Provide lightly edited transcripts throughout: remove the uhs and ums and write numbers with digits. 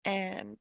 And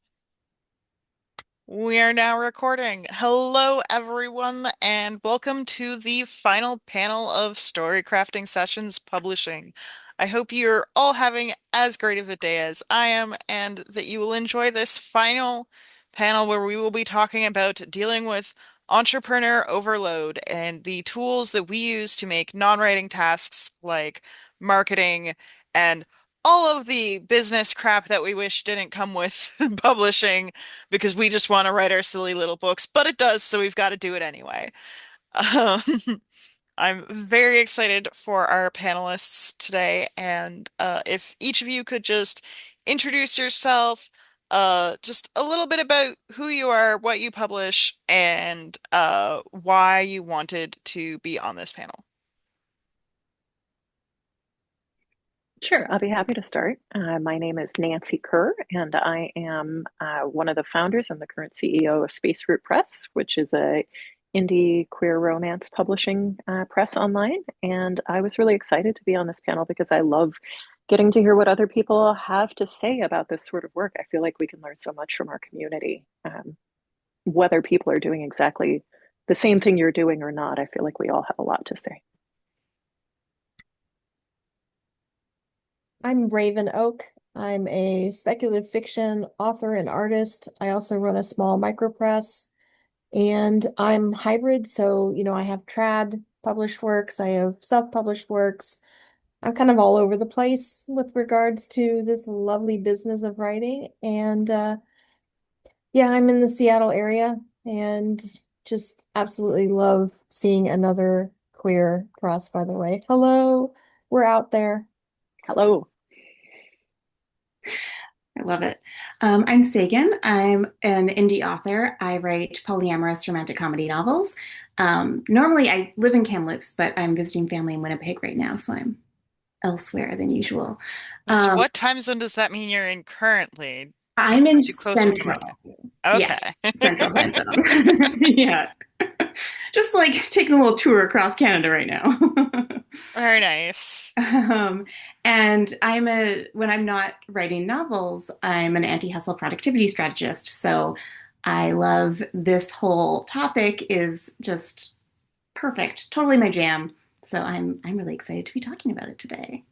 we are now recording. Hello, everyone, and welcome to the final panel of Story Crafting Sessions Publishing. I hope you're all having as great of a day as I am, and that you will enjoy this final panel where we will be talking about dealing with entrepreneur overload and the tools that we use to make non-writing tasks like marketing and all of the business crap that we wish didn't come with publishing because we just want to write our silly little books, but it does, so we've got to do it anyway. Um, I'm very excited for our panelists today, and if each of you could just introduce yourself, just a little bit about who you are, what you publish, and why you wanted to be on this panel. Sure, I'll be happy to start. My name is Nancy Kerr, and I am one of the founders and the current CEO of Space Root Press, which is a indie queer romance publishing press online. And I was really excited to be on this panel because I love getting to hear what other people have to say about this sort of work. I feel like we can learn so much from our community, whether people are doing exactly the same thing you're doing or not. I feel like we all have a lot to say. I'm Raven Oak. I'm a speculative fiction author and artist. I also run a small micropress, and I'm hybrid. So, I have trad published works, I have self-published works. I'm kind of all over the place with regards to this lovely business of writing. And yeah, I'm in the Seattle area and just absolutely love seeing another queer press, by the way. Hello, we're out there. Hello. I love it. I'm Sagan. I'm an indie author. I write polyamorous romantic comedy novels. Normally, I live in Kamloops, but I'm visiting family in Winnipeg right now, so I'm elsewhere than usual. So Um, what time zone does that mean you're in currently? I'm in Too close for my Central. time. Yeah, Okay. Central time zone. Yeah. Just like taking a little tour across Canada right now. Very nice. Um, and when I'm not writing novels, I'm an anti-hustle productivity strategist. So I love this whole topic is just perfect, totally my jam. So I'm really excited to be talking about it today.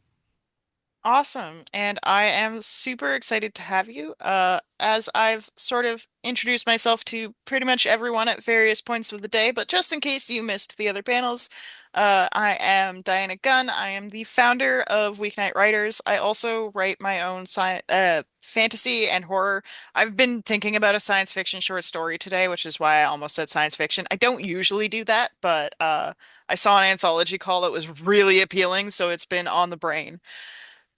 Awesome. And I am super excited to have you. As I've sort of introduced myself to pretty much everyone at various points of the day, but just in case you missed the other panels, I am Diana Gunn. I am the founder of Weeknight Writers. I also write my own fantasy and horror. I've been thinking about a science fiction short story today, which is why I almost said science fiction. I don't usually do that, but I saw an anthology call that was really appealing, so it's been on the brain.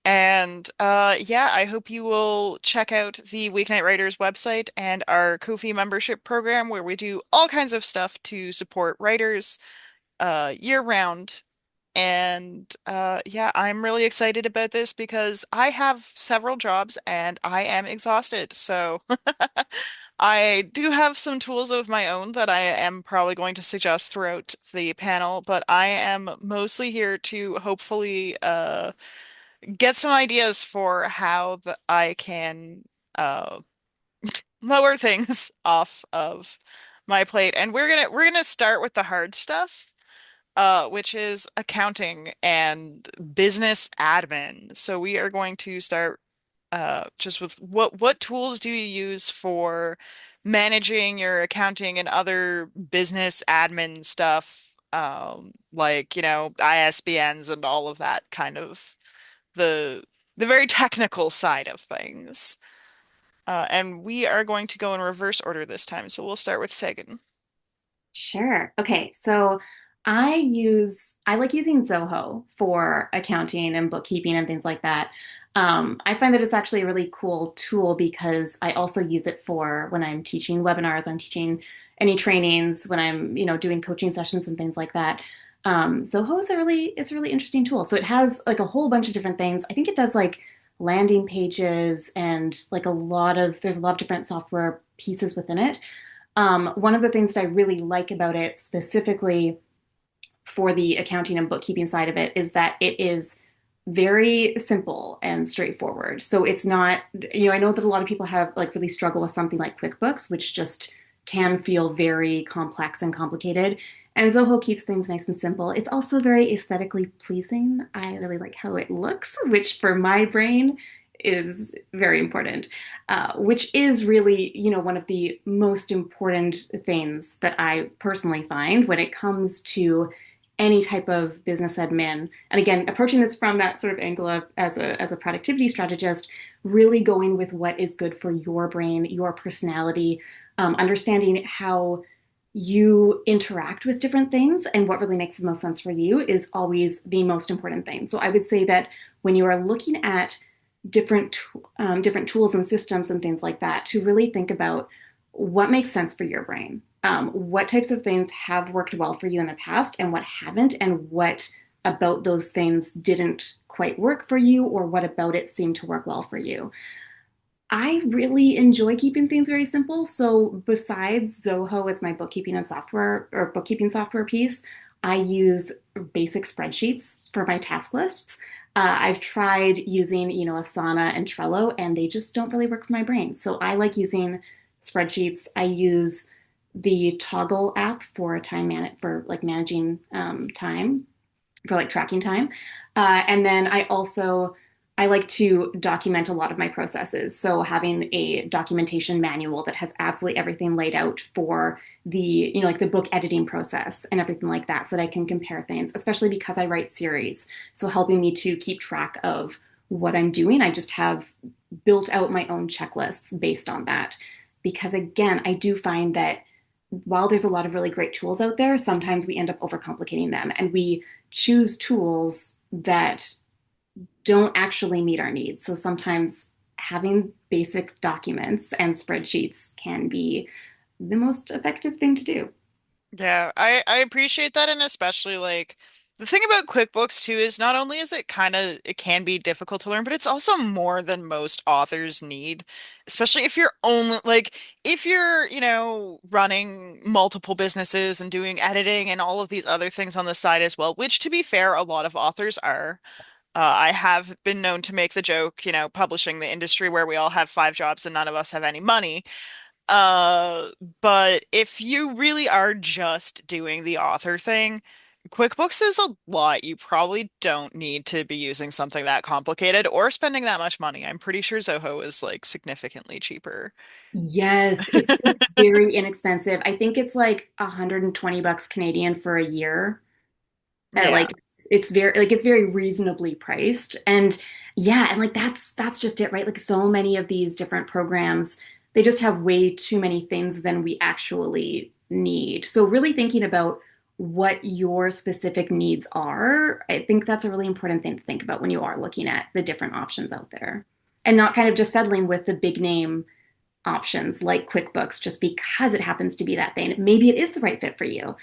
And yeah, I hope you will check out the Weeknight Writers website and our Ko-fi membership program where we do all kinds of stuff to support writers year round. And yeah, I'm really excited about this because I have several jobs and I am exhausted. So I do have some tools of my own that I am probably going to suggest throughout the panel, but I am mostly here to hopefully get some ideas for how I can uh, lower things off of my plate. And we're gonna start with the hard stuff, which is accounting and business admin. So we are going to start just with what tools do you use for managing your accounting and other business admin stuff, like, ISBNs and all of that kind of the the very technical side of things. And we are going to go in reverse order this time. So we'll start with Sagan. Sure. Okay. So I like using Zoho for accounting and bookkeeping and things like that. I find that it's actually a really cool tool because I also use it for when I'm teaching webinars, I'm teaching any trainings, when I'm, doing coaching sessions and things like that. Zoho is it's a really interesting tool. So it has like a whole bunch of different things. I think it does like landing pages and like there's a lot of different software pieces within it. One of the things that I really like about it, specifically for the accounting and bookkeeping side of it, is that it is very simple and straightforward. So it's not, I know that a lot of people have like really struggle with something like QuickBooks, which just can feel very complex and complicated. And Zoho keeps things nice and simple. It's also very aesthetically pleasing. I really like how it looks, which for my brain is very important, which is really, one of the most important things that I personally find when it comes to any type of business admin. And again, approaching this from that sort of angle of as a productivity strategist, really going with what is good for your brain, your personality, understanding how you interact with different things and what really makes the most sense for you is always the most important thing. So I would say that when you are looking at different tools and systems and things like that, to really think about what makes sense for your brain. What types of things have worked well for you in the past and what haven't, and what about those things didn't quite work for you, or what about it seemed to work well for you. I really enjoy keeping things very simple. So besides Zoho as my bookkeeping software piece, I use basic spreadsheets for my task lists. I've tried using, Asana and Trello, and they just don't really work for my brain. So I like using spreadsheets. I use the Toggle app for for like managing time, for like tracking time. And then I like to document a lot of my processes. So having a documentation manual that has absolutely everything laid out for like the book editing process and everything like that, so that I can compare things, especially because I write series. So helping me to keep track of what I'm doing. I just have built out my own checklists based on that. Because again, I do find that while there's a lot of really great tools out there, sometimes we end up overcomplicating them and we choose tools that don't actually meet our needs. So sometimes having basic documents and spreadsheets can be the most effective thing to do. Yeah, I appreciate that, and especially like the thing about QuickBooks too is not only is it can be difficult to learn, but it's also more than most authors need, especially if you're only like if you're, running multiple businesses and doing editing and all of these other things on the side as well, which to be fair, a lot of authors are. I have been known to make the joke, publishing the industry where we all have five jobs and none of us have any money. Uh, but if you really are just doing the author thing, QuickBooks is a lot. You probably don't need to be using something that complicated or spending that much money. I'm pretty sure Zoho is like significantly cheaper. Yes, it's very inexpensive. I think it's like 120 bucks Canadian for a year. Yeah. Like it's very reasonably priced. And yeah, and like that's just it, right? Like so many of these different programs, they just have way too many things than we actually need. So really thinking about what your specific needs are, I think that's a really important thing to think about when you are looking at the different options out there. And not kind of just settling with the big name options like QuickBooks just because it happens to be that thing. Maybe it is the right fit for you,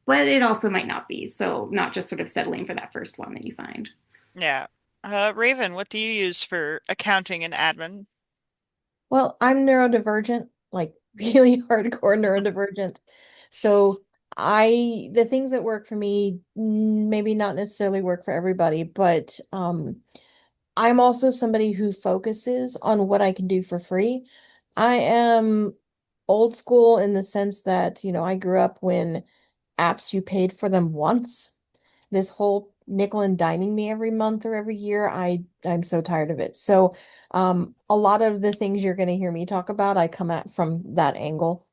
but it also might not be. So not just sort of settling for that first one that you find. Yeah. Raven, what do you use for accounting and admin? Well, I'm neurodivergent, like really hardcore neurodivergent. So the things that work for me maybe not necessarily work for everybody, but I'm also somebody who focuses on what I can do for free. I am old school in the sense that, I grew up when apps you paid for them once. This whole nickel and diming me every month or every year, I'm so tired of it. So, a lot of the things you're going to hear me talk about, I come at from that angle.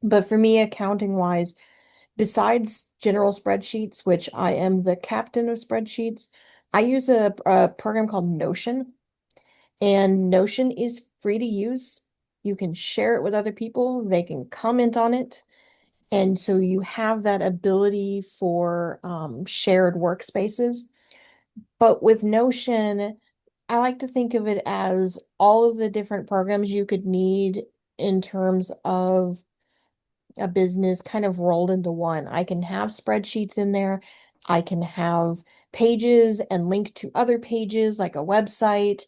But for me, accounting wise, besides general spreadsheets, which I am the captain of spreadsheets, I use a program called Notion, and Notion is free to use. You can share it with other people, they can comment on it. And so you have that ability for shared workspaces. But with Notion, I like to think of it as all of the different programs you could need in terms of a business kind of rolled into one. I can have spreadsheets in there. I can have pages and link to other pages like a website.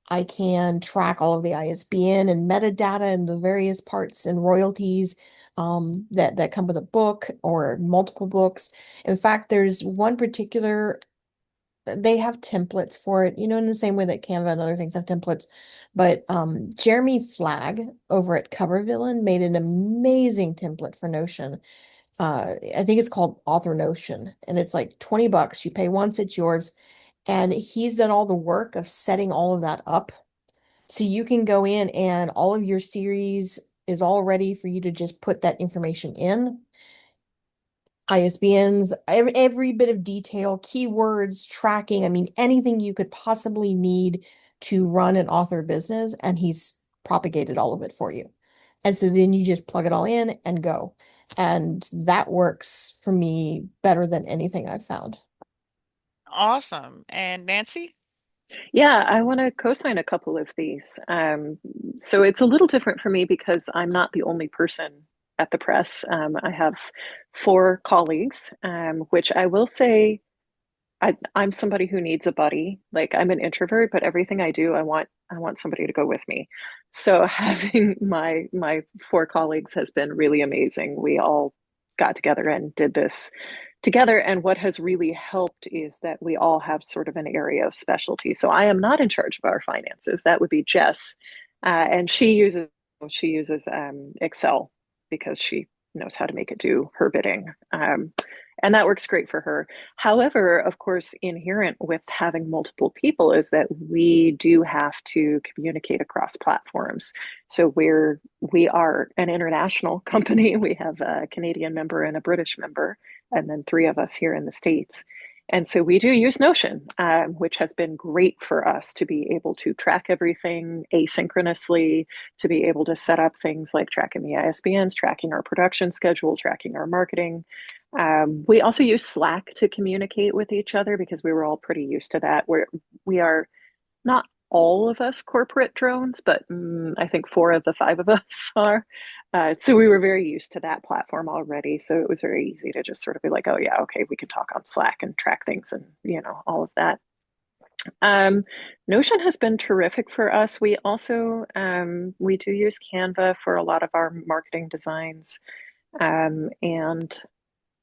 I can track all of the ISBN and metadata and the various parts and royalties that come with a book or multiple books. In fact, there's one particular they have templates for it, in the same way that Canva and other things have templates. But Jeremy Flagg over at Cover Villain made an amazing template for Notion. I think it's called Author Notion, and it's like $20. You pay once, it's yours. And he's done all the work of setting all of that up. So you can go in and all of your series is all ready for you to just put that information in. ISBNs, every bit of detail, keywords, tracking. I mean, anything you could possibly need to run an author business, and he's propagated all of it for you. And so then you just plug it all in and go. And that works for me better than anything I've found. Awesome. And Nancy? Yeah, I want to co-sign a couple of these. So it's a little different for me because I'm not the only person at the press. I have four colleagues, which I will say I'm somebody who needs a buddy. Like I'm an introvert, but everything I do, I want somebody to go with me. So having my four colleagues has been really amazing. We all got together and did this together. And what has really helped is that we all have sort of an area of specialty. So I am not in charge of our finances. That would be Jess, and she uses Excel because she knows how to make it do her bidding. And that works great for her. However, of course, inherent with having multiple people is that we do have to communicate across platforms. So we are an international company. We have a Canadian member and a British member, and then three of us here in the States. And so we do use Notion, which has been great for us to be able to track everything asynchronously, to be able to set up things like tracking the ISBNs, tracking our production schedule, tracking our marketing. We also use Slack to communicate with each other because we were all pretty used to that. We are not all of us corporate drones, but I think four of the five of us are. So we were very used to that platform already. So it was very easy to just sort of be like, oh yeah, okay, we can talk on Slack and track things and all of that. Um, Notion has been terrific for us. We also we do use Canva for a lot of our marketing designs. And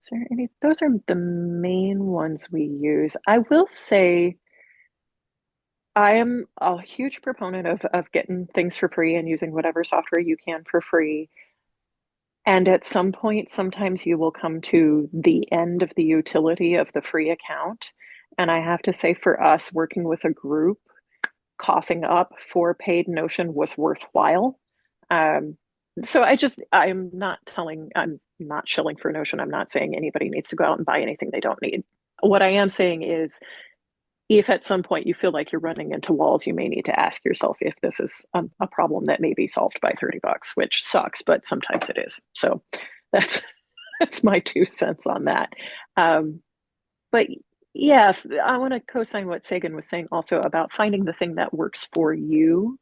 is there any, those are the main ones we use. I will say I am a huge proponent of getting things for free and using whatever software you can for free. And at some point, sometimes you will come to the end of the utility of the free account. And I have to say, for us, working with a group, coughing up for paid Notion was worthwhile. Um, so I'm not shilling for Notion. I'm not saying anybody needs to go out and buy anything they don't need. What I am saying is, if at some point you feel like you're running into walls, you may need to ask yourself if this is a problem that may be solved by $30, which sucks, but sometimes it is. So that's that's my 2 cents on that. Um, but yeah, I want to co-sign what Sagan was saying also about finding the thing that works for you.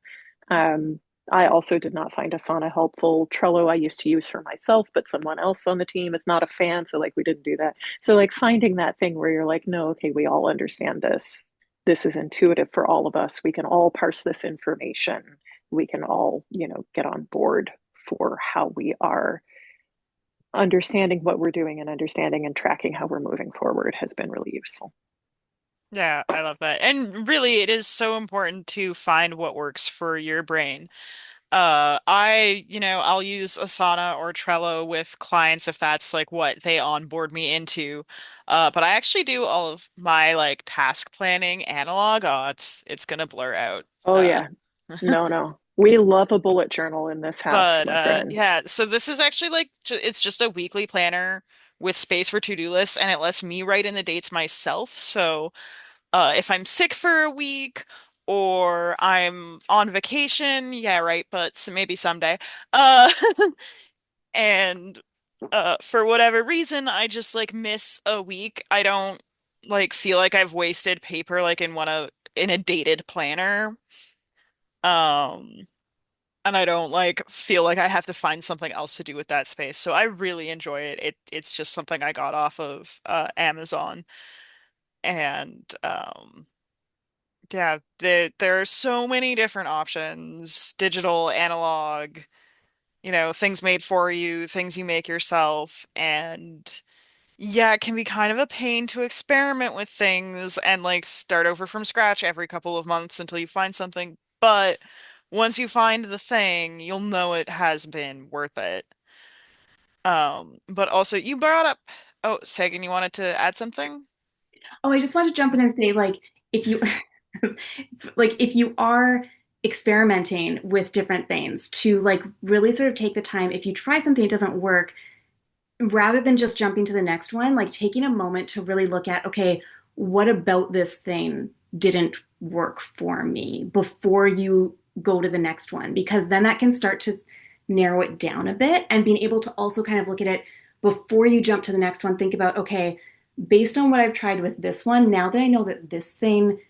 Um, I also did not find Asana helpful. Trello I used to use for myself, but someone else on the team is not a fan, so like we didn't do that. So like finding that thing where you're like, no, okay, we all understand this. This is intuitive for all of us. We can all parse this information. We can all, get on board for how we are understanding what we're doing and understanding and tracking how we're moving forward has been really useful. Yeah, I love that. And really, it is so important to find what works for your brain. I'll use Asana or Trello with clients if that's like what they onboard me into. But I actually do all of my like task planning analog. Oh, it's gonna blur out. Oh yeah. No, no. We love a bullet journal in this house, But my friends. yeah, so this is actually like it's just a weekly planner with space for to-do lists, and it lets me write in the dates myself. So if I'm sick for a week or I'm on vacation, yeah, right, but maybe someday. Uh, and for whatever reason, I just like miss a week. I don't like feel like I've wasted paper like in a dated planner. Um, and I don't like feel like I have to find something else to do with that space. So I really enjoy it. It's just something I got off of Amazon. And yeah, there are so many different options, digital, analog, things made for you, things you make yourself, and Yeah, it can be kind of a pain to experiment with things and like start over from scratch every couple of months until you find something. But once you find the thing, you'll know it has been worth it. But also you brought up, oh, Sagan, you wanted to add something? Oh, I just want to jump in and say, like, if you like if you are experimenting with different things, to like really sort of take the time, if you try something it doesn't work, rather than just jumping to the next one, like taking a moment to really look at, okay, what about this thing didn't work for me before you go to the next one? Because then that can start to narrow it down a bit, and being able to also kind of look at it before you jump to the next one, think about, okay, based on what I've tried with this one, now that I know that this thing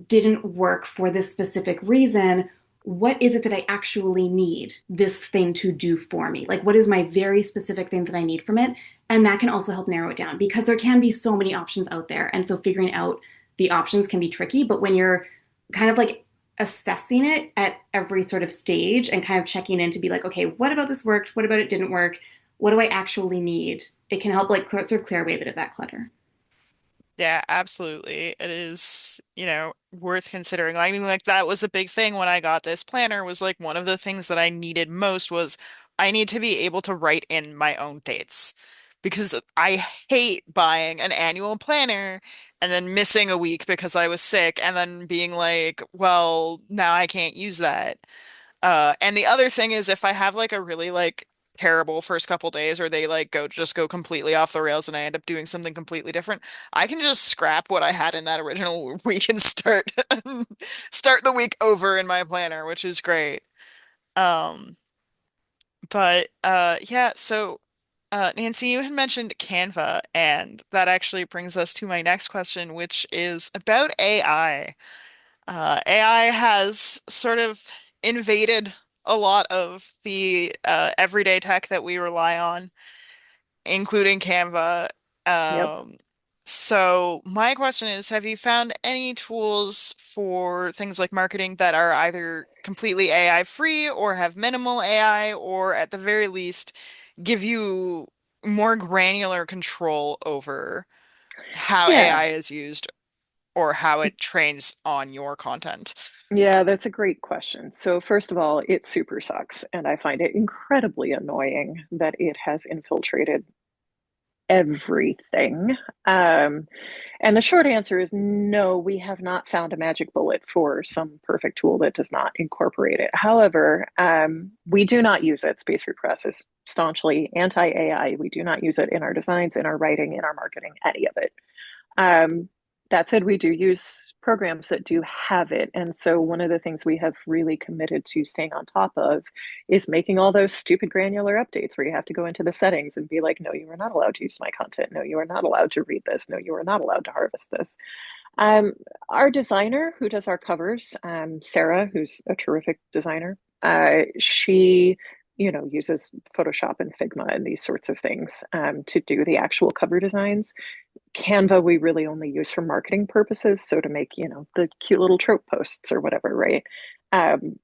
didn't work for this specific reason, what is it that I actually need this thing to do for me? Like, what is my very specific thing that I need from it? And that can also help narrow it down, because there can be so many options out there. And so figuring out the options can be tricky. But when you're kind of like assessing it at every sort of stage and kind of checking in to be like, okay, what about this worked? What about it didn't work? What do I actually need? It can help like sort of clear away a bit of that clutter. Yeah, absolutely. It is, worth considering. I mean, like that was a big thing when I got this planner was like one of the things that I needed most was I need to be able to write in my own dates because I hate buying an annual planner and then missing a week because I was sick and then being like, well, now I can't use that. And the other thing is if I have like a really like terrible first couple days or they like go completely off the rails and I end up doing something completely different, I can just scrap what I had in that original week and start the week over in my planner, which is great. Um, but yeah, so Nancy, you had mentioned Canva, and that actually brings us to my next question, which is about AI. AI has sort of invaded a lot of the everyday tech that we rely on, including Canva. Yep. Um, so my question is, have you found any tools for things like marketing that are either completely AI free or have minimal AI, or at the very least give you more granular control over how Yeah. AI is used or how it trains on your content? Yeah, that's a great question. So, first of all, it super sucks. And I find it incredibly annoying that it has infiltrated everything. Um, and the short answer is no, we have not found a magic bullet for some perfect tool that does not incorporate it. However, we do not use it. Space Root Press is staunchly anti AI. We do not use it in our designs, in our writing, in our marketing, any of it. Um, that said, we do use programs that do have it. And so, one of the things we have really committed to staying on top of is making all those stupid granular updates where you have to go into the settings and be like, no, you are not allowed to use my content. No, you are not allowed to read this. No, you are not allowed to harvest this. Um, our designer who does our covers, Sarah, who's a terrific designer, she uses Photoshop and Figma and these sorts of things to do the actual cover designs. Canva we really only use for marketing purposes, so to make, the cute little trope posts or whatever, right? Um,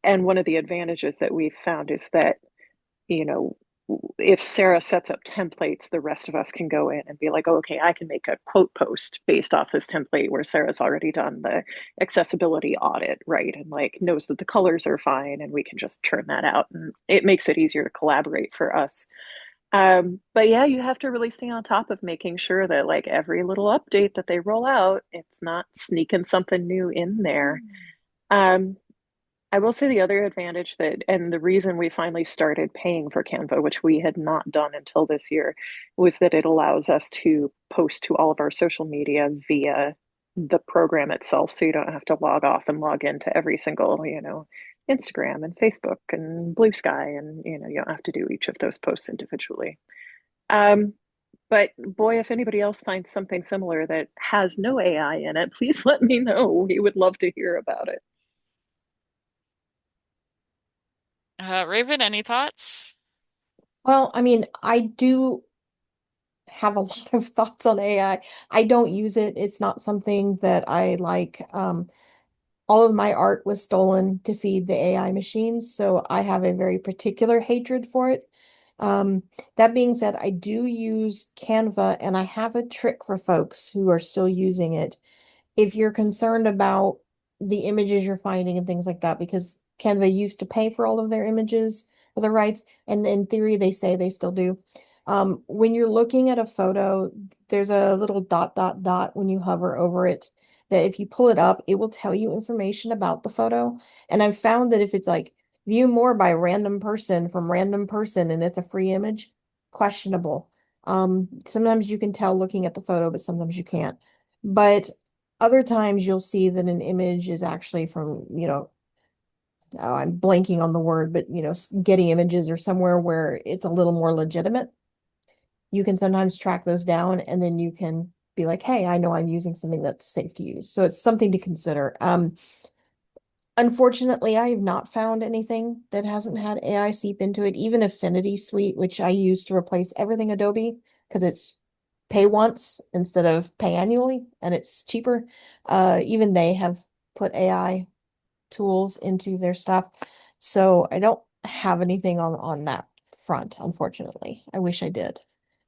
and one of the advantages that we've found is that, you know, if Sarah sets up templates, the rest of us can go in and be like, oh, okay, I can make a quote post based off this template where Sarah's already done the accessibility audit, right? And like knows that the colors are fine and we can just turn that out. And it makes it easier to collaborate for us. But yeah, you have to really stay on top of making sure that like every little update that they roll out, it's not sneaking something new in there. Um, I will say the other advantage that, and the reason we finally started paying for Canva, which we had not done until this year, was that it allows us to post to all of our social media via the program itself. So you don't have to log off and log into every single, Instagram and Facebook and Blue Sky. And, you don't have to do each of those posts individually. Um, but boy, if anybody else finds something similar that has no AI in it, please let me know. We would love to hear about it. Raven, any thoughts? Well, I mean, I do have a lot of thoughts on AI. I don't use it. It's not something that I like. All of my art was stolen to feed the AI machines, so I have a very particular hatred for it. Um, that being said, I do use Canva and I have a trick for folks who are still using it. If you're concerned about the images you're finding and things like that, because Canva used to pay for all of their images for the rights, and in theory, they say they still do. When you're looking at a photo, there's a little dot, dot, dot when you hover over it, that if you pull it up, it will tell you information about the photo. And I've found that if it's like view more by random person from random person and it's a free image, questionable. Sometimes you can tell looking at the photo, but sometimes you can't. But other times you'll see that an image is actually from, oh, I'm blanking on the word, but Getty Images or somewhere where it's a little more legitimate. You can sometimes track those down and then you can be like, hey, I know I'm using something that's safe to use. So it's something to consider. Unfortunately, I have not found anything that hasn't had AI seep into it. Even Affinity Suite, which I use to replace everything Adobe because it's pay once instead of pay annually and it's cheaper. Even they have put AI tools into their stuff. So I don't have anything on that front, unfortunately. I wish I did.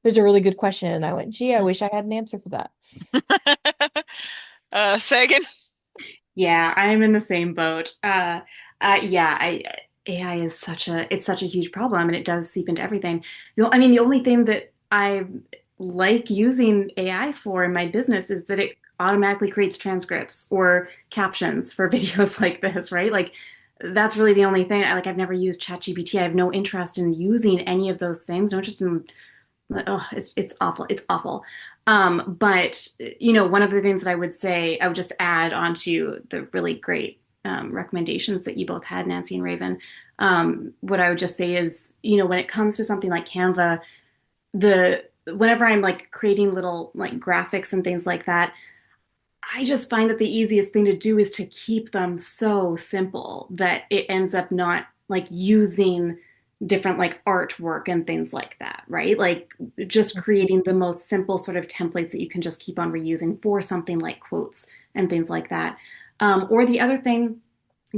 It was a really good question, and I went, gee, I wish I had an answer for that. Sagan? Yeah, I'm in the same boat. Yeah, AI is it's such a huge problem, and it does seep into everything. I mean, the only thing that I like using AI for in my business is that it automatically creates transcripts or captions for videos like this, right? Like that's really the only thing. I've never used ChatGPT. I have no interest in using any of those things. No interest in oh, it's awful. It's awful. But one of the things that I would say, I would just add onto the really great recommendations that you both had, Nancy and Raven. What I would just say is, when it comes to something like Canva, the whenever I'm like creating little like graphics and things like that, I just find that the easiest thing to do is to keep them so simple that it ends up not like using different like artwork and things like that, right? Like just creating the most simple sort of templates that you can just keep on reusing for something like quotes and things like that. Or the other thing,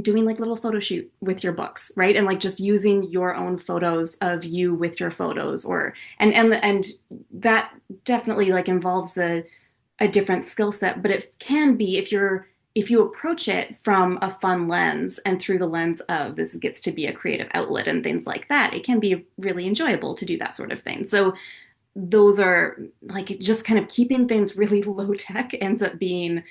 doing like little photo shoot with your books, right? And like just using your own photos of you with your photos or and that definitely like involves a different skill set, but it can be if you approach it from a fun lens and through the lens of this gets to be a creative outlet and things like that, it can be really enjoyable to do that sort of thing. So those are like just kind of keeping things really low tech ends up being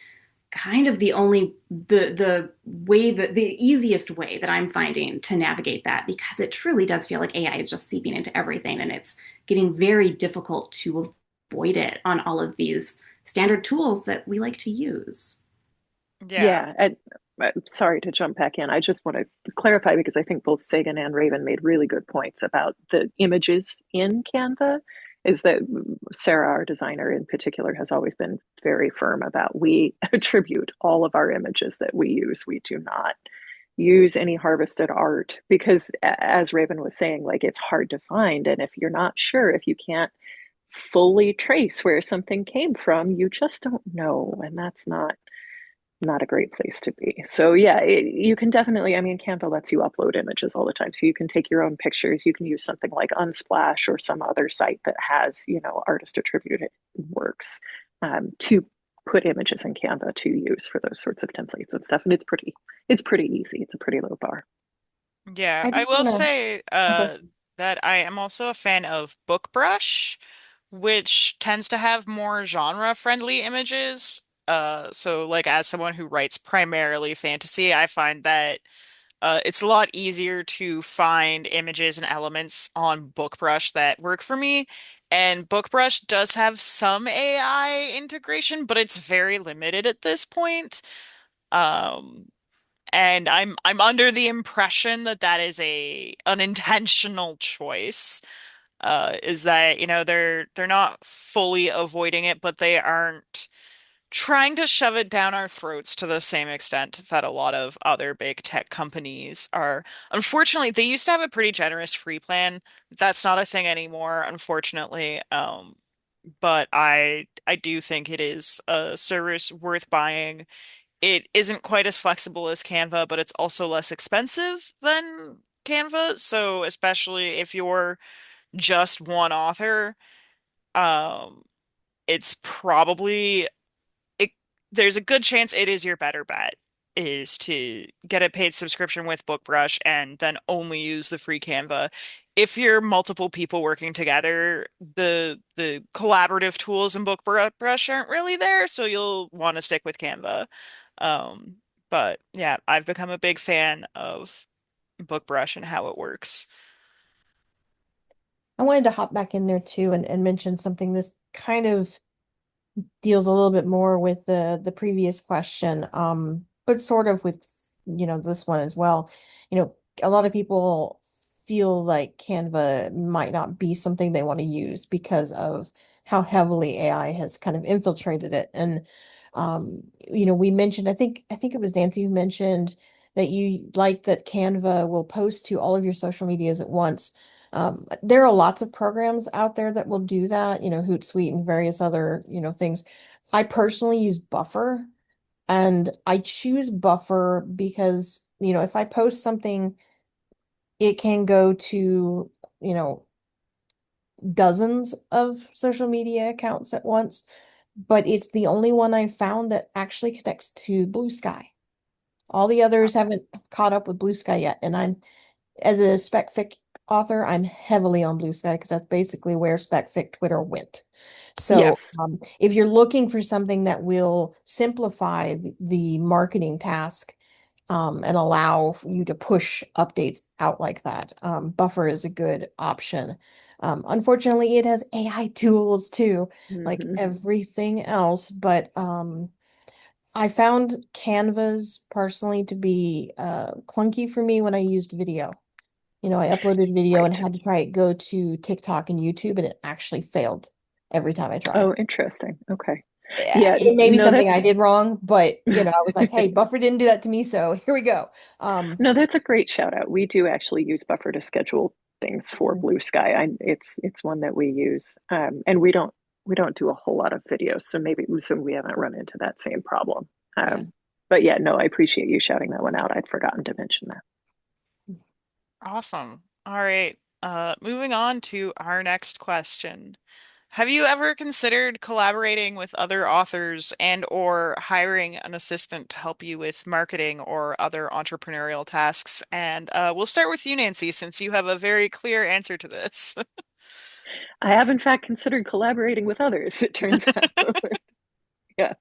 kind of the only the way that the easiest way that I'm finding to navigate that because it truly does feel like AI is just seeping into everything and it's getting very difficult to avoid it on all of these standard tools that we like to use. Yeah. Yeah, and sorry to jump back in. I just want to clarify because I think both Sagan and Raven made really good points about the images in Canva. Is that Sarah, our designer in particular, has always been very firm about we attribute all of our images that we use. We do not use any harvested art because, as Raven was saying, like it's hard to find. And if you're not sure, if you can't fully trace where something came from, you just don't know. And that's not a great place to be. So yeah, you can definitely, I mean, Canva lets you upload images all the time. So you can take your own pictures. You can use something like Unsplash or some other site that has, artist attributed works to put images in Canva to use for those sorts of templates and stuff. And it's pretty easy. It's a pretty low bar. Yeah, I I did will want say to. that I am also a fan of BookBrush, which tends to have more genre-friendly images. So like as someone who writes primarily fantasy, I find that it's a lot easier to find images and elements on BookBrush that work for me. And BookBrush does have some AI integration, but it's very limited at this point. Um, and I'm under the impression that that is a unintentional choice. Is that, they're not fully avoiding it, but they aren't trying to shove it down our throats to the same extent that a lot of other big tech companies are. Unfortunately, they used to have a pretty generous free plan. That's not a thing anymore, unfortunately. But I do think it is a service worth buying. It isn't quite as flexible as Canva, but it's also less expensive than Canva. So especially if you're just one author, um, it's probably it, there's a good chance it is your better bet is to get a paid subscription with BookBrush and then only use the free Canva. If you're multiple people working together, the collaborative tools in BookBrush aren't really there, so you'll want to stick with Canva. Um, but yeah, I've become a big fan of BookBrush and how it works. I wanted to hop back in there too and mention something this kind of deals a little bit more with the previous question, but sort of with, this one as well. You know, a lot of people feel like Canva might not be something they want to use because of how heavily AI has kind of infiltrated it. And we mentioned, I think it was Nancy who mentioned that you like that Canva will post to all of your social medias at once. There are lots of programs out there that will do that, Hootsuite and various other, things. I personally use Buffer, and I choose Buffer because, if I post something, it can go to, you know, dozens of social media accounts at once, but it's the only one I found that actually connects to Blue Sky. All the others haven't caught up with Blue Sky yet, and as a spec fic author, I'm heavily on Blue Sky because that's basically where spec fic Twitter went. So, Yes. if you're looking for something that will simplify the marketing task, and allow you to push updates out like that, Buffer is a good option. Unfortunately, it has AI tools too, like Hmm. everything else, but I found Canvas personally to be clunky for me when I used video. I uploaded video and Right. had to try it go to TikTok and YouTube, and it actually failed every time I tried. Oh, interesting. Okay. Yeah, Yeah, it may be no, something I that's did wrong, but I was like, hey, Buffer didn't do that to me, so here we go. no, that's a great shout out. We do actually use Buffer to schedule things for Mhm. Blue Sky. It's one that we use, and we don't do a whole lot of videos, so we haven't run into that same problem. Yeah. But yeah, no, I appreciate you shouting that one out. I'd forgotten to mention that. Awesome. All right. Moving on to our next question. Have you ever considered collaborating with other authors and or hiring an assistant to help you with marketing or other entrepreneurial tasks? And we'll start with you, Nancy, since you have a very clear answer to this. I have in fact considered collaborating with others, it turns out. Yeah.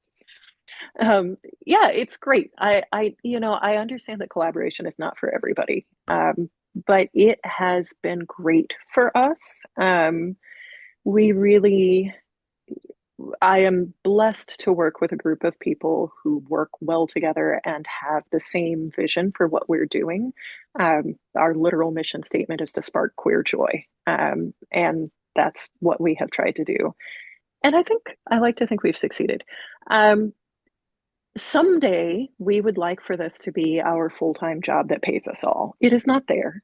Yeah, it's great. I understand that collaboration is not for everybody, but it has been great for us. We really, I am blessed to work with a group of people who work well together and have the same vision for what we're doing. Our literal mission statement is to spark queer joy, and that's what we have tried to do. And I like to think we've succeeded. Um, Someday we would like for this to be our full-time job that pays us all. It is not there,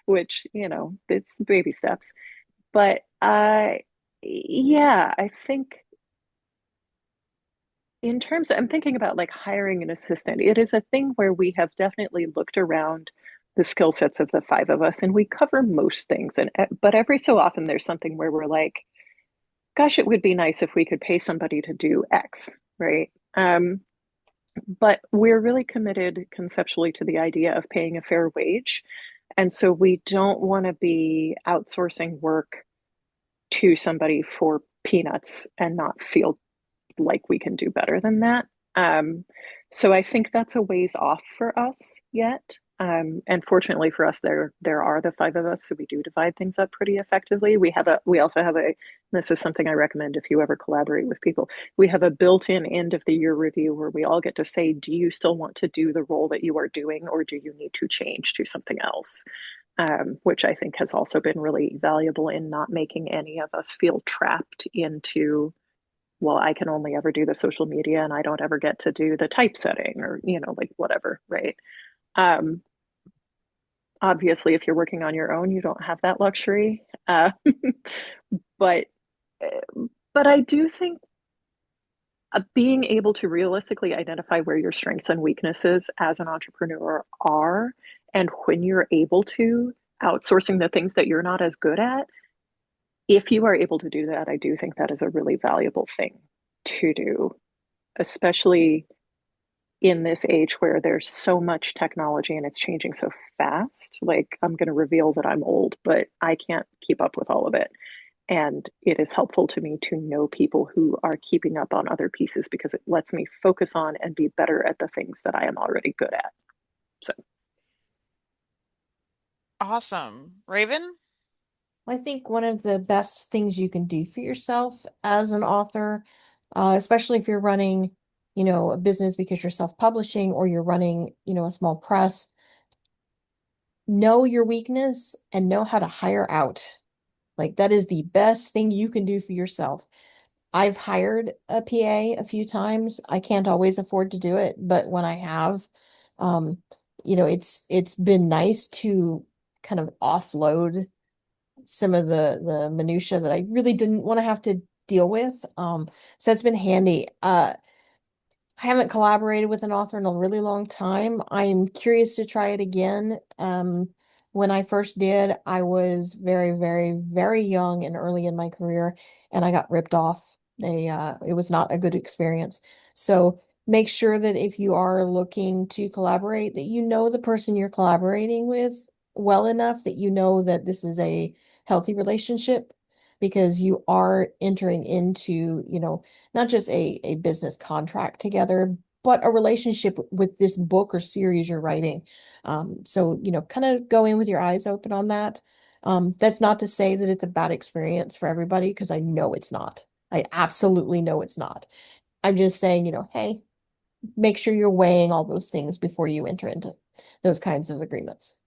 which, it's baby steps. But yeah, I think I'm thinking about like hiring an assistant. It is a thing where we have definitely looked around the skill sets of the five of us and we cover most things. But every so often there's something where we're like, gosh, it would be nice if we could pay somebody to do X, right? But we're really committed conceptually to the idea of paying a fair wage. And so we don't want to be outsourcing work to somebody for peanuts and not feel like we can do better than that. Um, so I think that's a ways off for us yet. And fortunately for us, there are the five of us, so we do divide things up pretty effectively. We also have a. This is something I recommend if you ever collaborate with people. We have a built-in end of the year review where we all get to say, do you still want to do the role that you are doing, or do you need to change to something else? Which I think has also been really valuable in not making any of us feel trapped into, well, I can only ever do the social media and I don't ever get to do the typesetting or, like whatever, right? Um, Obviously, if you're working on your own, you don't have that luxury. But but I do think being able to realistically identify where your strengths and weaknesses as an entrepreneur are, and when you're able to outsourcing the things that you're not as good at, if you are able to do that, I do think that is a really valuable thing to do, especially in this age where there's so much technology and it's changing so fast. Like, I'm going to reveal that I'm old, but I can't keep up with all of it. And it is helpful to me to know people who are keeping up on other pieces because it lets me focus on and be better at the things that I am already good at. So, Awesome. Raven? I think one of the best things you can do for yourself as an author, especially if you're running, a business because you're self-publishing or you're running, a small press, know your weakness and know how to hire out. Like that is the best thing you can do for yourself. I've hired a PA a few times. I can't always afford to do it, but when I have, um, it's been nice to kind of offload some of the minutia that I really didn't want to have to deal with. So it's been handy. I haven't collaborated with an author in a really long time. I'm curious to try it again. When I first did, I was very, very, very young and early in my career, and I got ripped off. It was not a good experience. So make sure that if you are looking to collaborate, that you know the person you're collaborating with well enough that you know that this is a healthy relationship because you are entering into, not just a business contract together, but a relationship with this book or series you're writing. So, kind of go in with your eyes open on that. That's not to say that it's a bad experience for everybody, because I know it's not. I absolutely know it's not. I'm just saying, hey, make sure you're weighing all those things before you enter into those kinds of agreements.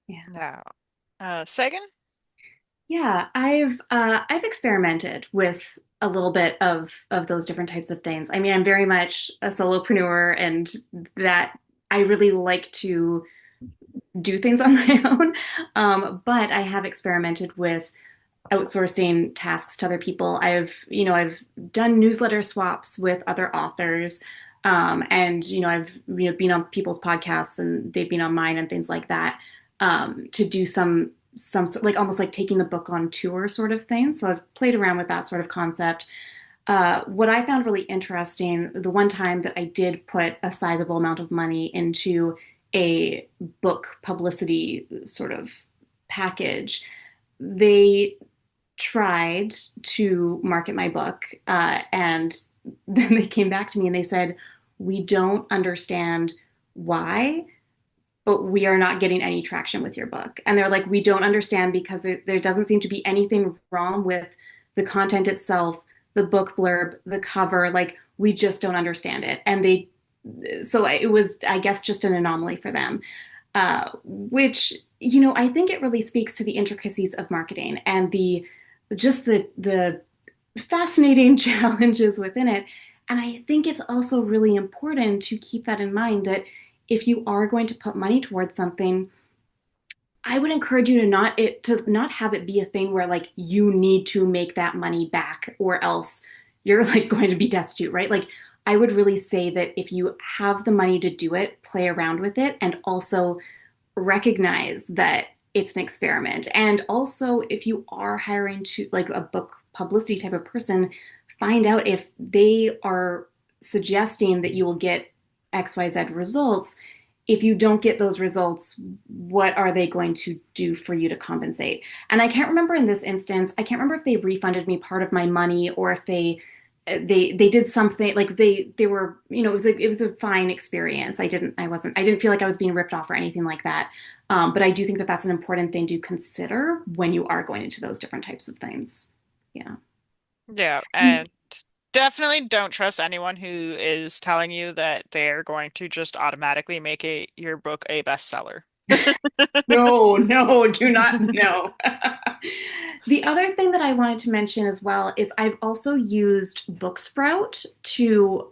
Yeah. No. Sagan? Yeah, I've experimented with a little bit of those different types of things. I mean, I'm very much a solopreneur, and that I really like to do things on my own. But I have experimented with outsourcing tasks to other people. I've done newsletter swaps with other authors. And I've been on people's podcasts and they've been on mine and things like that, to do some sort, like almost like taking the book on tour sort of thing. So I've played around with that sort of concept. What I found really interesting, the one time that I did put a sizable amount of money into a book publicity sort of package, they tried to market my book, and then they came back to me and they said, "We don't understand why, but we are not getting any traction with your book." And they're like, "We don't understand because there doesn't seem to be anything wrong with the content itself, the book blurb, the cover. Like, we just don't understand it." And so it was, I guess, just an anomaly for them, which, I think it really speaks to the intricacies of marketing and the fascinating challenges within it. And I think it's also really important to keep that in mind, that if you are going to put money towards something, I would encourage you to not have it be a thing where like you need to make that money back or else you're like going to be destitute, right? Like, I would really say that if you have the money to do it, play around with it, and also recognize that it's an experiment. And also, if you are hiring to like a book publicity type of person, find out if they are suggesting that you will get XYZ results. If you don't get those results, what are they going to do for you to compensate? And I can't remember in this instance, I can't remember if they refunded me part of my money or if they did something like they were, it was a fine experience. I didn't feel like I was being ripped off or anything like that. But I do think that that's an important thing to consider when you are going into those different types of things. Yeah. Yeah, and definitely don't trust anyone who is telling you that they're going to just automatically make your book a bestseller. No, no, do not, no. The other thing that I wanted to mention as well is I've also used Booksprout to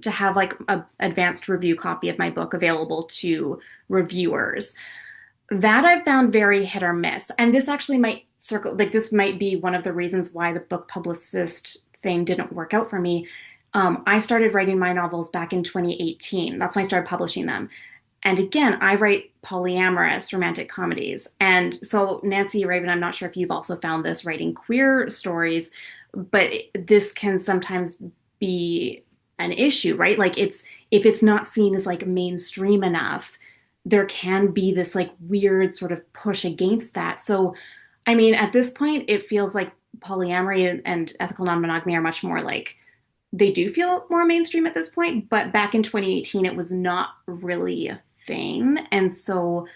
have like a advanced review copy of my book available to reviewers. That I've found very hit or miss. And this actually might this might be one of the reasons why the book publicist thing didn't work out for me. I started writing my novels back in 2018. That's when I started publishing them. And again, I write polyamorous romantic comedies. And so, Nancy Raven, I'm not sure if you've also found this writing queer stories, but this can sometimes be an issue, right? Like it's if it's not seen as like mainstream enough, there can be this like weird sort of push against that. So, I mean, at this point, it feels like polyamory and ethical non-monogamy are much more like they do feel more mainstream at this point, but back in 2018, it was not really a thing. And so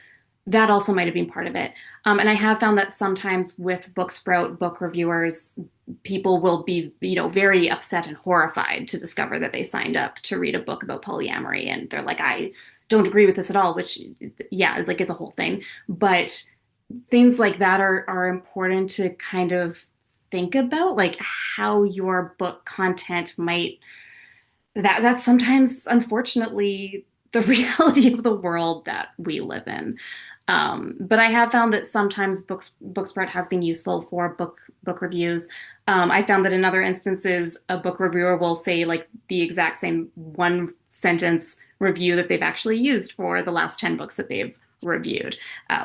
that also might have been part of it. And I have found that sometimes with Booksprout book reviewers, people will be, very upset and horrified to discover that they signed up to read a book about polyamory. And they're like, I don't agree with this at all, which, yeah, is a whole thing. But things like that are important to kind of think about, like how your book content might that's sometimes unfortunately the reality of the world that we live in. But I have found that sometimes Booksprout has been useful for book reviews. I found that in other instances, a book reviewer will say like the exact same one sentence review that they've actually used for the last 10 books that they've reviewed,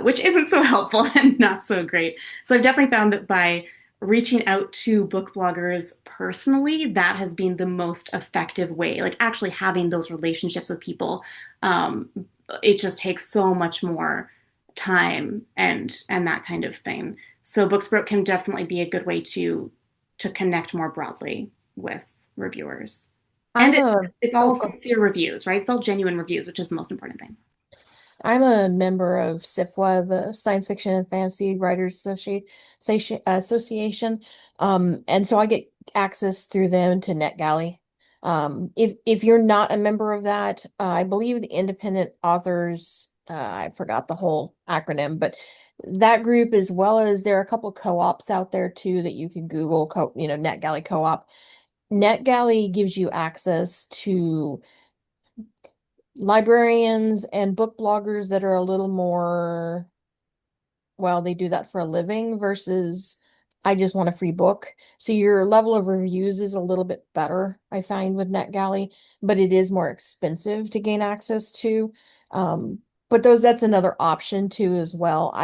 which isn't so helpful and not so great. So I've definitely found that by reaching out to book bloggers personally, that has been the most effective way. Like actually having those relationships with people, um, it just takes so much more time and that kind of thing. So Booksprout can definitely be a good way to connect more broadly with reviewers. And I'm a it's oh, all go sincere reviews, right? It's all genuine reviews, which is the most important thing. I'm a member of SIFWA, the Science Fiction and Fantasy Writers Association. And so I get access through them to NetGalley. If you're not a member of that, I believe the independent authors, I forgot the whole acronym, but that group, as well as there are a couple co-ops out there too that you can Google, NetGalley co-op. NetGalley gives you access to librarians and book bloggers that are a little more, well, they do that for a living versus I just want a free book. So your level of reviews is a little bit better, I find, with NetGalley, but it is more expensive to gain access to. But that's another option too as well.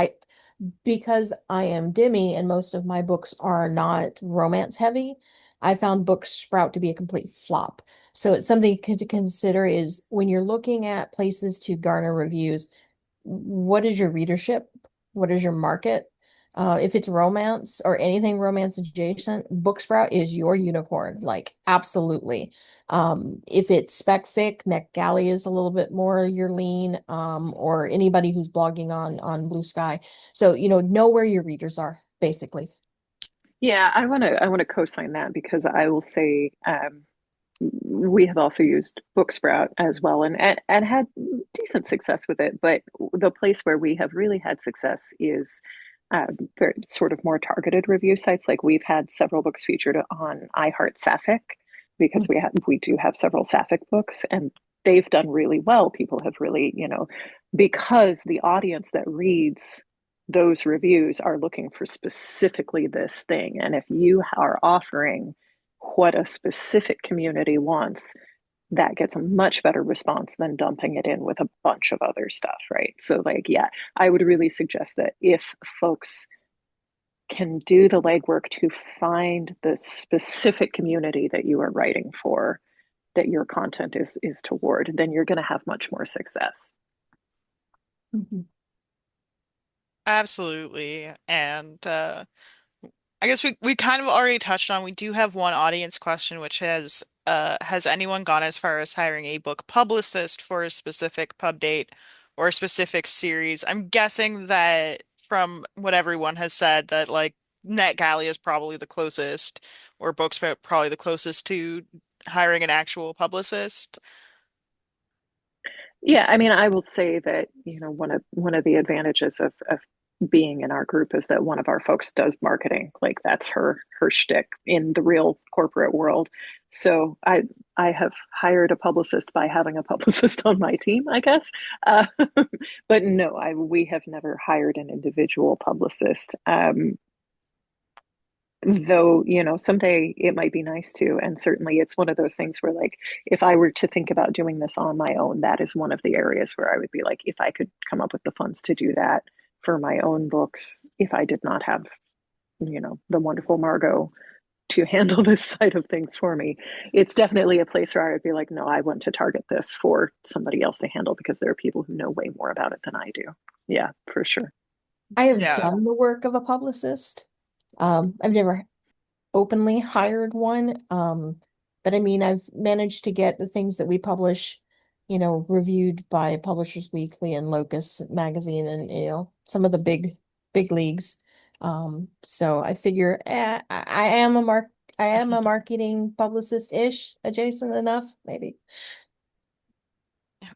Because I am Demi and most of my books are not romance heavy, I found Booksprout to be a complete flop. So it's something to consider is when you're looking at places to garner reviews, what is your readership? What is your market? If it's romance or anything romance adjacent, Booksprout is your unicorn, like absolutely. If it's spec fic, NetGalley is a little bit more your lean, or anybody who's blogging on Blue Sky. So, know where your readers are, basically. Yeah, I want to co-sign that because I will say we have also used Booksprout as well and had decent success with it. But the place where we have really had success is for sort of more targeted review sites. Like we've had several books featured on iHeart Sapphic because we do have several Sapphic books and they've done really well. People have really, because the audience that reads those reviews are looking for specifically this thing. And if you are offering what a specific community wants, that gets a much better response than dumping it in with a bunch of other stuff, right? So, like, yeah, I would really suggest that if folks can do the legwork to find the specific community that you are writing for, that your content is toward, then you're going to have much more success. Mhm. Absolutely. And I guess we kind of already touched on we do have one audience question, which has anyone gone as far as hiring a book publicist for a specific pub date or a specific series? I'm guessing that from what everyone has said that like NetGalley is probably the closest or Booksmart probably the closest to hiring an actual publicist. Yeah, I mean, I will say that, one of the advantages of being in our group is that one of our folks does marketing. Like that's her shtick in the real corporate world. So I have hired a publicist by having a publicist on my team, I guess. Uh, but no, we have never hired an individual publicist. Though, someday it might be nice to. And certainly it's one of those things where, like, if I were to think about doing this on my own, that is one of the areas where I would be like, if I could come up with the funds to do that for my own books, if I did not have, the wonderful Margot to handle this side of things for me, it's definitely a place where I would be like, no, I want to target this for somebody else to handle because there are people who know way more about it than I do. Yeah, for sure. I have Yeah. done the work of a publicist. I've never openly hired one. But I mean, I've managed to get the things that we publish, reviewed by Publishers Weekly and Locus Magazine and, some of the big leagues. So I figure I am a marketing publicist-ish, adjacent enough, maybe.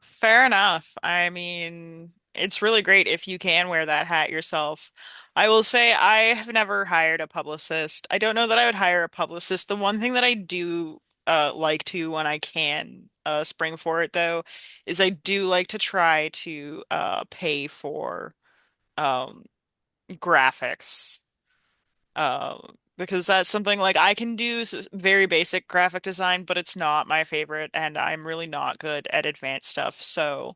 Fair enough. I mean, it's really great if you can wear that hat yourself. I will say I have never hired a publicist. I don't know that I would hire a publicist. The one thing that I do like to when I can spring for it though is I do like to try to pay for um graphics. Because that's something like I can do very basic graphic design, but it's not my favorite and I'm really not good at advanced stuff. So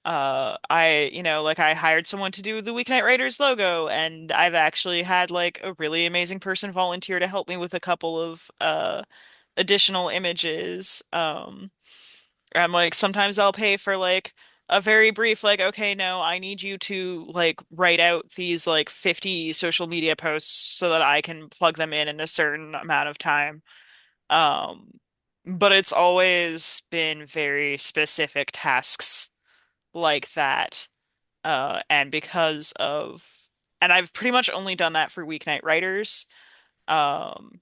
like I hired someone to do the Weeknight Writers logo, and I've actually had like a really amazing person volunteer to help me with a couple of additional images. I'm like sometimes I'll pay for like a very brief like okay, no, I need you to like write out these like 50 social media posts so that I can plug them in a certain amount of time. Um but it's always been very specific tasks like that. And because of, and I've pretty much only done that for Weeknight Writers. Um,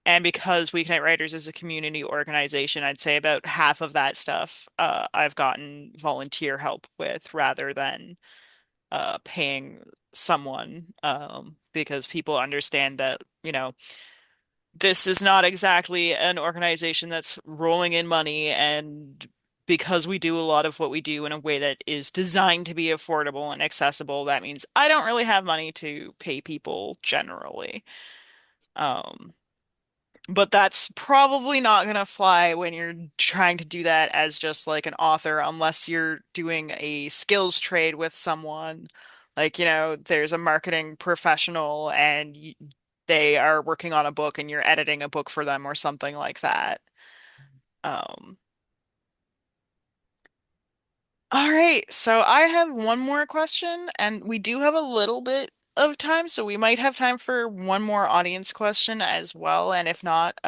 and because Weeknight Writers is a community organization, I'd say about half of that stuff, I've gotten volunteer help with rather than paying someone, because people understand that, this is not exactly an organization that's rolling in money, and because we do a lot of what we do in a way that is designed to be affordable and accessible, that means I don't really have money to pay people generally. Um, but that's probably not gonna fly when you're trying to do that as just like an author, unless you're doing a skills trade with someone. Like, there's a marketing professional and they are working on a book and you're editing a book for them or something like that. Um, all right, so I have one more question, and we do have a little bit of time, so we might have time for one more audience question as well. And if not,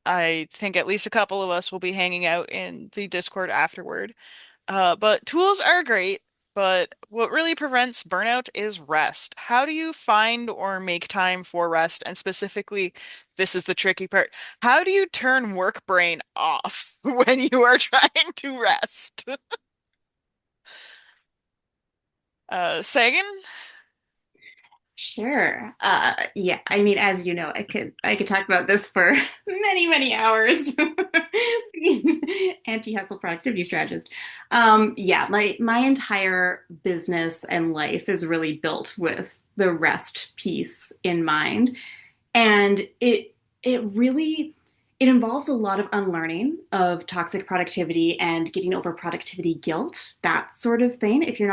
I think at least a couple of us will be hanging out in the Discord afterward. But tools are great, but what really prevents burnout is rest. How do you find or make time for rest? And specifically, this is the tricky part. How do you turn work brain off when you are trying to rest? Sagan? Sure. Yeah, I mean, as you know, I could talk about this for many, many hours. Being anti-hustle productivity strategist. Yeah, my entire business and life is really built with the rest piece in mind. And it really it involves a lot of unlearning of toxic productivity and getting over productivity guilt, that sort of thing. If you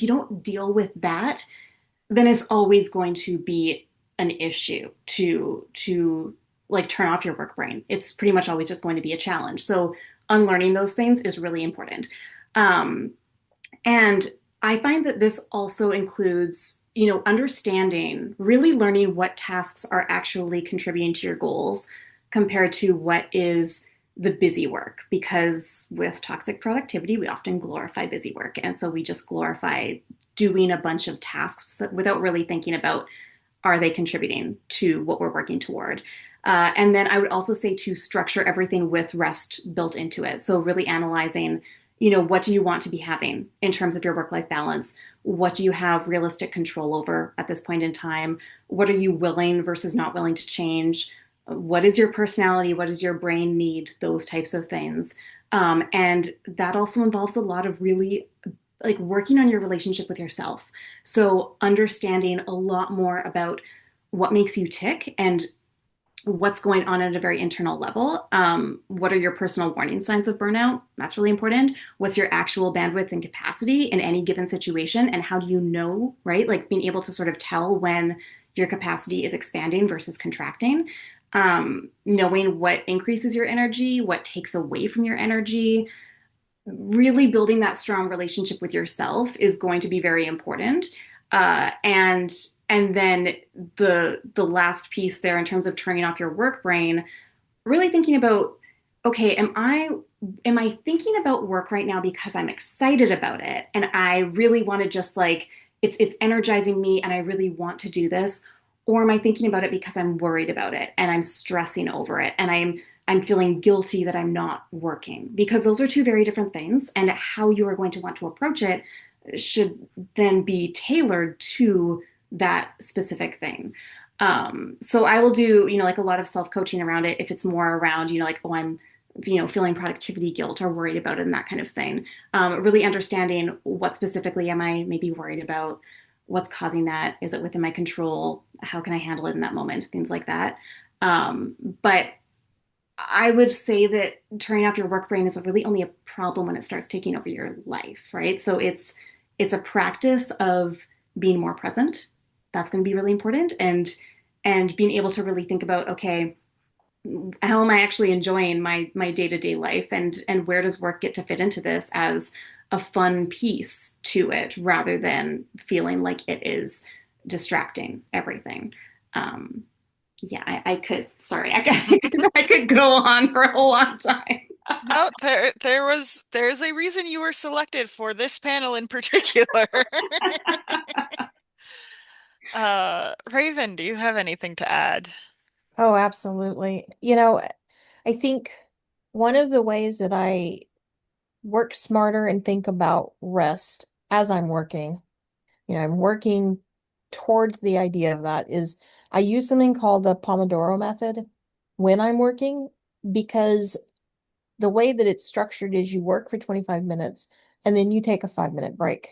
don't deal with that, then it's always going to be an issue to like turn off your work brain. It's pretty much always just going to be a challenge. So unlearning those things is really important. Um, and I find that this also includes, understanding, really learning what tasks are actually contributing to your goals compared to what is the busy work. Because with toxic productivity, we often glorify busy work. And so we just glorify doing a bunch of tasks without really thinking about, are they contributing to what we're working toward? And then I would also say to structure everything with rest built into it. So really analyzing, what do you want to be having in terms of your work-life balance? What do you have realistic control over at this point in time? What are you willing versus not willing to change? What is your personality? What does your brain need? Those types of things. And that also involves a lot of really like working on your relationship with yourself. So understanding a lot more about what makes you tick and what's going on at a very internal level. What are your personal warning signs of burnout? That's really important. What's your actual bandwidth and capacity in any given situation? And how do you know, right? Like being able to sort of tell when your capacity is expanding versus contracting. Knowing what increases your energy, what takes away from your energy, really building that strong relationship with yourself is going to be very important. And then the last piece there in terms of turning off your work brain, really thinking about, okay, am I thinking about work right now because I'm excited about it and I really want to just like it's energizing me and I really want to do this, or am I thinking about it because I'm worried about it and I'm stressing over it and I'm feeling guilty that I'm not working? Because those are two very different things, and how you are going to want to approach it should then be tailored to that specific thing. So I will do, like a lot of self coaching around it if it's more around, like, oh, I'm, feeling productivity guilt or worried about it and that kind of thing. Really understanding what specifically am I maybe worried about? What's causing that? Is it within my control? How can I handle it in that moment? Things like that. But I would say that turning off your work brain is really only a problem when it starts taking over your life, right? So it's a practice of being more present. That's going to be really important, and being able to really think about, okay, how am I actually enjoying my day-to-day life, and where does work get to fit into this as a fun piece to it rather than feeling like it is distracting everything. Um, yeah, I could. Sorry, I could go on for a long time. No, there's a reason you were selected for this panel in particular. Raven, do you have anything to add? Oh, absolutely. I think one of the ways that I work smarter and think about rest as I'm working, I'm working towards the idea of that is I use something called the Pomodoro method when I'm working, because the way that it's structured is you work for 25 minutes and then you take a 5-minute break.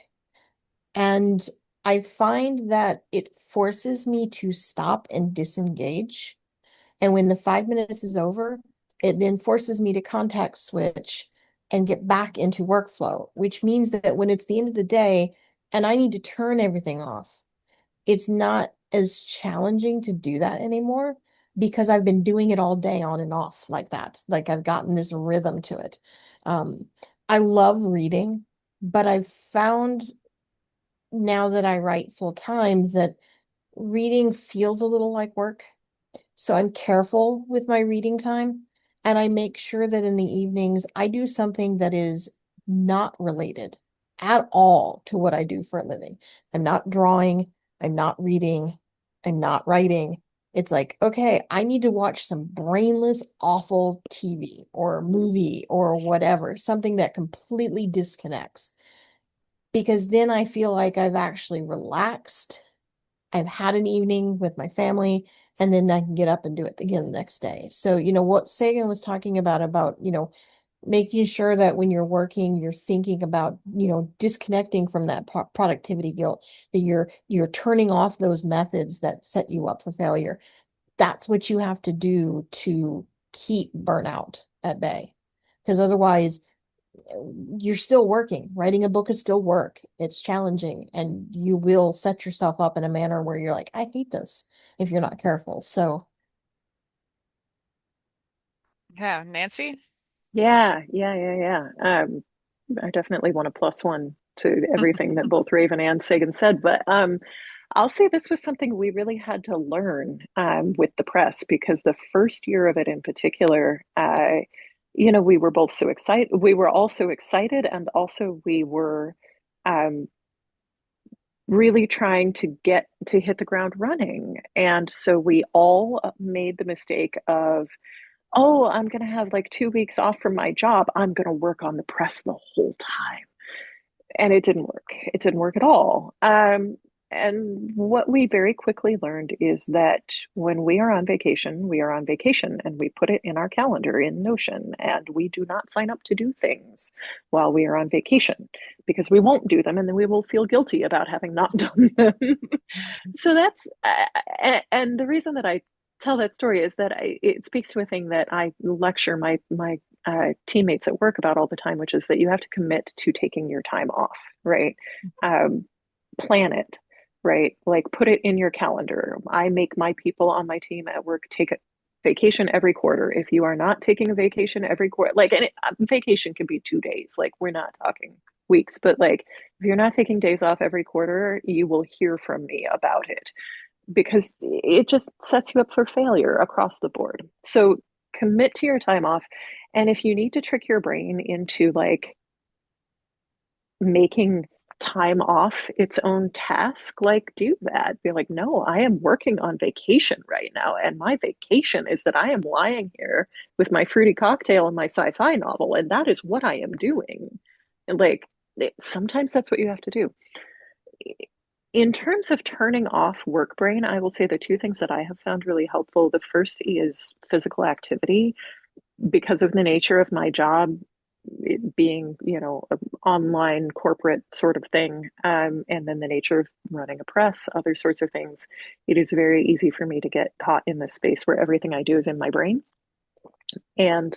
And I find that it forces me to stop and disengage. And when the 5 minutes is over, it then forces me to context switch and get back into workflow, which means that when it's the end of the day and I need to turn everything off, it's not as challenging to do that anymore because I've been doing it all day on and off like that. Like I've gotten this rhythm to it. Um, I love reading, but I've found now that I write full time that reading feels a little like work. So I'm careful with my reading time, and I make sure that in the evenings I do something that is not related at all to what I do for a living. I'm not drawing, I'm not reading, I'm not writing. It's like, okay, I need to watch some brainless, awful TV or movie or whatever, something that completely disconnects. Because then I feel like I've actually relaxed. I've had an evening with my family, and then I can get up and do it again the next day. So, what Sagan was talking about, making sure that when you're working, you're thinking about, disconnecting from that productivity guilt, that you're turning off those methods that set you up for failure. That's what you have to do to keep burnout at bay. Because otherwise, you're still working. Writing a book is still work. It's challenging, and you will set yourself up in a manner where you're like, I hate this if you're not careful. So, Yeah, Nancy? Yeah. I definitely want a plus one to everything that both Raven and Sagan said, but I'll say this was something we really had to learn with the press, because the first year of it in particular, we were both so excited. We were all so excited, and also we were um, really trying to get to hit the ground running. And so we all made the mistake of, oh, I'm going to have like 2 weeks off from my job. I'm going to work on the press the whole time. And it didn't work. It didn't work at all. And what we very quickly learned is that when we are on vacation, we are on vacation and we put it in our calendar in Notion, and we do not sign up to do things while we are on vacation because we won't do them and then we will feel guilty about having not done them. So that's, and the reason that I tell that story is that it speaks to a thing that I lecture my teammates at work about all the time, which is that you have to commit to taking your time off, right? Um, Plan it, right? Like put it in your calendar. I make my people on my team at work take a vacation every quarter. If you are not taking a vacation every quarter, like, and vacation can be 2 days, like we're not talking weeks, but like if you're not taking days off every quarter, you will hear from me about it because it just sets you up for failure across the board. So commit to your time off. And if you need to trick your brain into like making time off its own task, like do that. Be like, no, I am working on vacation right now. And my vacation is that I am lying here with my fruity cocktail and my sci-fi novel. And that is what I am doing. And like, sometimes that's what you have to do. In terms of turning off work brain, I will say the two things that I have found really helpful. The first is physical activity because of the nature of my job, it being, an online corporate sort of thing, and then the nature of running a press, other sorts of things, it is very easy for me to get caught in this space where everything I do is in my brain. And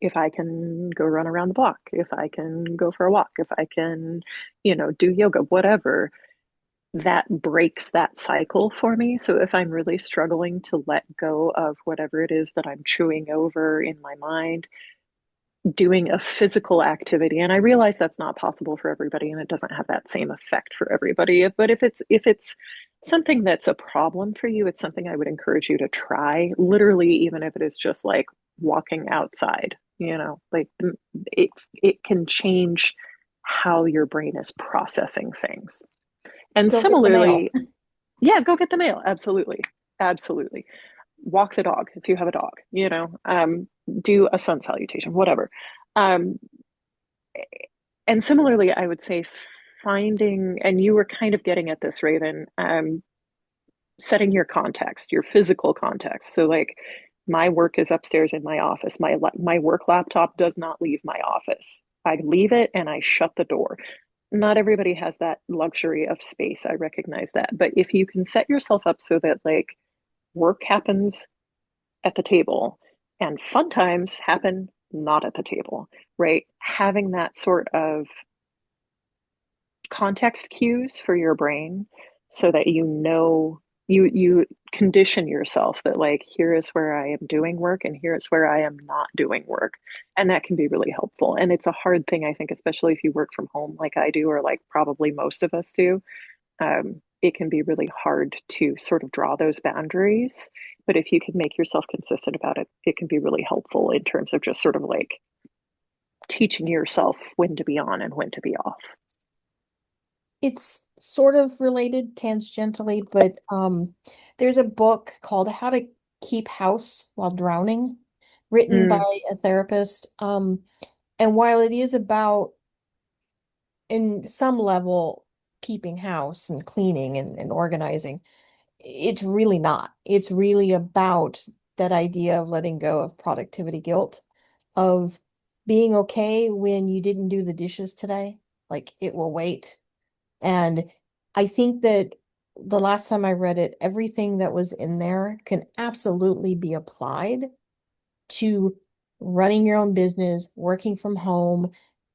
if I can go run around the block, if I can go for a walk, if I can, do yoga, whatever, that breaks that cycle for me. So if I'm really struggling to let go of whatever it is that I'm chewing over in my mind, doing a physical activity, and I realize that's not possible for everybody and it doesn't have that same effect for everybody, but if it's something that's a problem for you, it's something I would encourage you to try, literally, even if it is just like walking outside, like it can change how your brain is processing things. And Go get the mail. similarly, yeah, go get the mail. Absolutely. Absolutely. Walk the dog if you have a dog, do a sun salutation, whatever. Um, and similarly, I would say finding, and you were kind of getting at this, Raven, setting your context, your physical context. So, like, my work is upstairs in my office. My work laptop does not leave my office. I leave it and I shut the door. Not everybody has that luxury of space. I recognize that. But if you can set yourself up so that like work happens at the table and fun times happen not at the table, right? Having that sort of context cues for your brain so that you condition yourself that like here is where I am doing work and here is where I am not doing work, and that can be really helpful. And it's a hard thing, I think, especially if you work from home like I do, or like probably most of us do. It can be really hard to sort of draw those boundaries, but if you can make yourself consistent about it, it can be really helpful in terms of just sort of like teaching yourself when to be on and when to be off. It's sort of related tangentially, but there's a book called How to Keep House While Drowning, written Mm, by a therapist. And while it is about, in some level, keeping house and cleaning and organizing, it's really not. It's really about that idea of letting go of productivity guilt, of being okay when you didn't do the dishes today. Like it will wait. And I think that the last time I read it, everything that was in there can absolutely be applied to running your own business, working from home,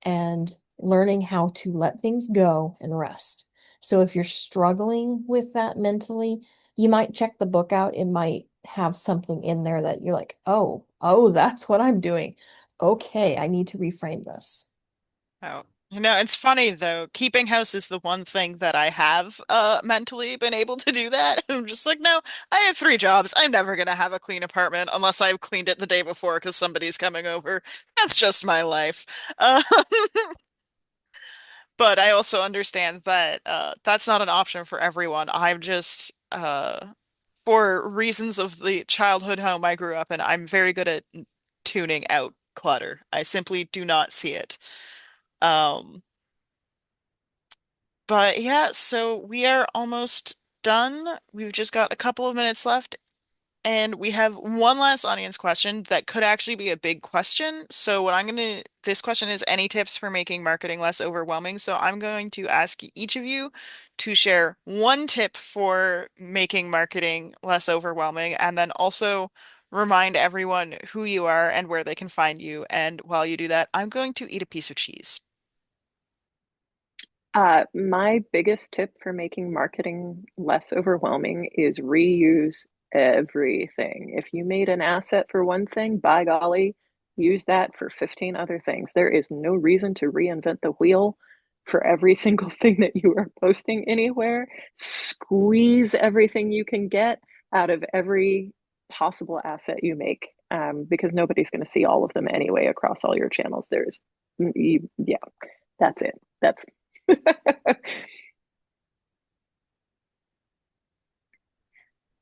and learning how to let things go and rest. So if you're struggling with that mentally, you might check the book out. It might have something in there that you're like, oh, that's what I'm doing. Okay, I need to reframe this. Oh, it's funny though. Keeping house is the one thing that I have mentally been able to do that. I'm just like, no, I have three jobs. I'm never gonna have a clean apartment unless I've cleaned it the day before because somebody's coming over. That's just my life. But I also understand that that's not an option for everyone. I'm just for reasons of the childhood home I grew up in, I'm very good at tuning out clutter. I simply do not see it. Um, But yeah, so we are almost done. We've just got a couple of minutes left. And we have one last audience question that could actually be a big question. So this question is any tips for making marketing less overwhelming? So I'm going to ask each of you to share one tip for making marketing less overwhelming, and then also remind everyone who you are and where they can find you. And while you do that, I'm going to eat a piece of cheese. My biggest tip for making marketing less overwhelming is reuse everything. If you made an asset for one thing, by golly, use that for 15 other things. There is no reason to reinvent the wheel for every single thing that you are posting anywhere. Squeeze everything you can get out of every possible asset you make, because nobody's going to see all of them anyway across all your channels. Yeah, that's it. That's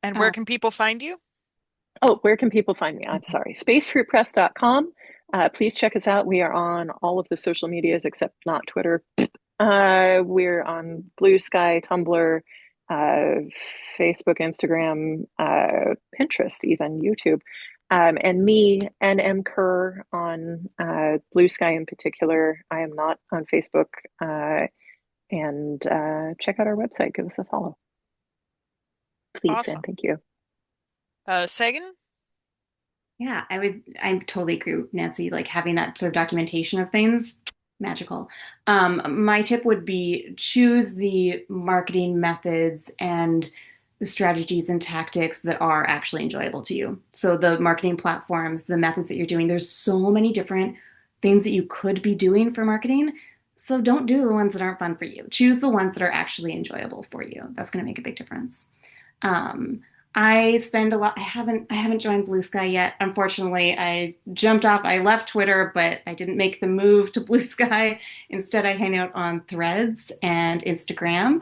And where Uh, can people find you? oh, where can people find me? I'm sorry. Spacefruitpress.com. Please check us out. We are on all of the social medias except not Twitter. We're on Blue Sky, Tumblr, uh, Facebook, Instagram, Pinterest, even YouTube. And me, NM Kerr, on Blue Sky in particular. I am not on Facebook. And check out our website. Give us a follow, please, and Awesome. thank you. Sagan? Yeah, I totally agree with Nancy. Like having that sort of documentation of things, magical. My tip would be choose the marketing methods and the strategies and tactics that are actually enjoyable to you. So the marketing platforms, the methods that you're doing, there's so many different things that you could be doing for marketing. So don't do the ones that aren't fun for you. Choose the ones that are actually enjoyable for you. That's going to make a big difference. Um, I spend a lot. I haven't joined Blue Sky yet. Unfortunately, I jumped off. I left Twitter, but I didn't make the move to Blue Sky. Instead, I hang out on Threads and Instagram.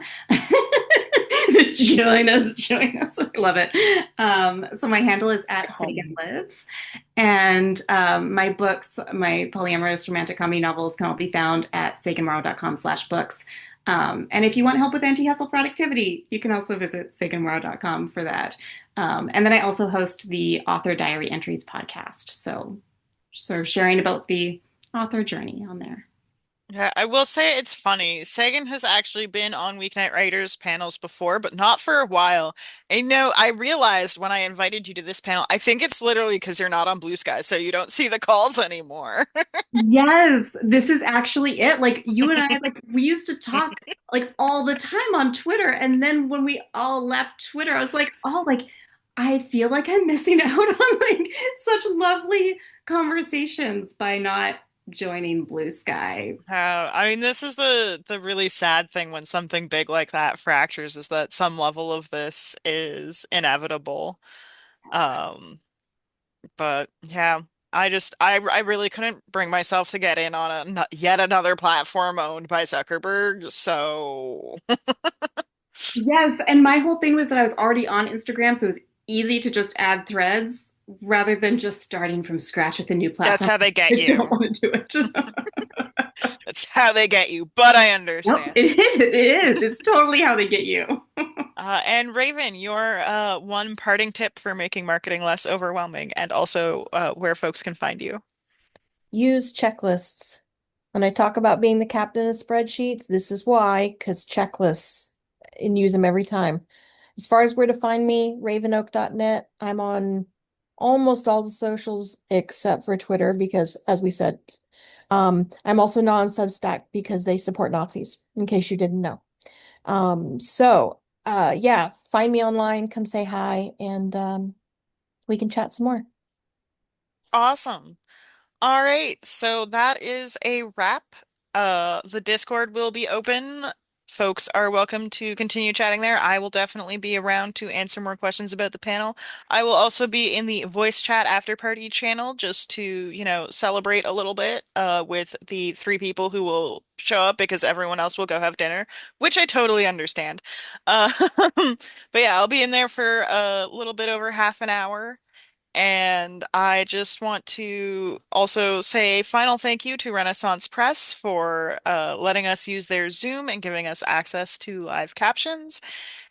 Join us, join us. I love it. So my handle is at Sagan Come. Lives, and my books, my polyamorous romantic comedy novels, can all be found at saganmorrow.com/books. And if you want help with anti-hustle productivity, you can also visit saganmorrow.com for that. And then I also host the Author Diary Entries podcast. So sort of sharing about the author journey on there. Yeah, I will say it's funny. Sagan has actually been on Weeknight Writers panels before, but not for a while. And I realized when I invited you to this panel, I think it's literally because you're not on Blue Sky, so you don't see the calls anymore. Yes, this is actually it. Like you and I, like we used to talk like all the time on Twitter, and then when we all left Twitter, I was like, oh, like I feel like I'm missing out on like such lovely conversations by not joining Blue Sky. I mean, this is the really sad thing when something big like that fractures, is that some level of this is inevitable. Um, but yeah, I really couldn't bring myself to get in on yet another platform owned by Zuckerberg. So Yes, and my whole thing was that I was already on Instagram, so it was easy to just add threads rather than just starting from scratch with a new that's platform. how they get I don't you. want to do it. That's how they get you. But I Nope, understand. it is. It is. It's totally how they get you. And Raven, your one parting tip for making marketing less overwhelming, and also where folks can find you. Use checklists. When I talk about being the captain of spreadsheets, this is why, because checklists and use them every time. As far as where to find me, ravenoak.net. I'm on almost all the socials except for Twitter because, as we said, I'm also not on Substack because they support Nazis, in case you didn't know. Yeah, find me online, come say hi, and we can chat some more. Awesome. All right, so that is a wrap. The Discord will be open. Folks are welcome to continue chatting there. I will definitely be around to answer more questions about the panel. I will also be in the voice chat after party channel just to, celebrate a little bit with the three people who will show up because everyone else will go have dinner, which I totally understand. Uh, but yeah, I'll be in there for a little bit over half an hour. And I just want to also say a final thank you to Renaissance Press for letting us use their Zoom and giving us access to live captions.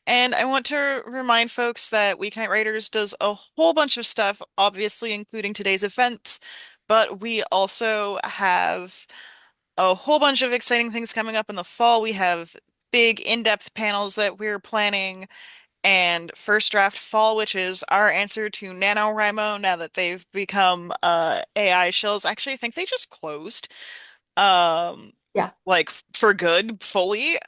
And I want to remind folks that Weeknight Writers does a whole bunch of stuff, obviously including today's events, but we also have a whole bunch of exciting things coming up in the fall. We have big in-depth panels that we're planning and First Draft Fall, which is our answer to NaNoWriMo now that they've become AI shills. Actually, I think they just closed. Um Yeah. like for good, fully.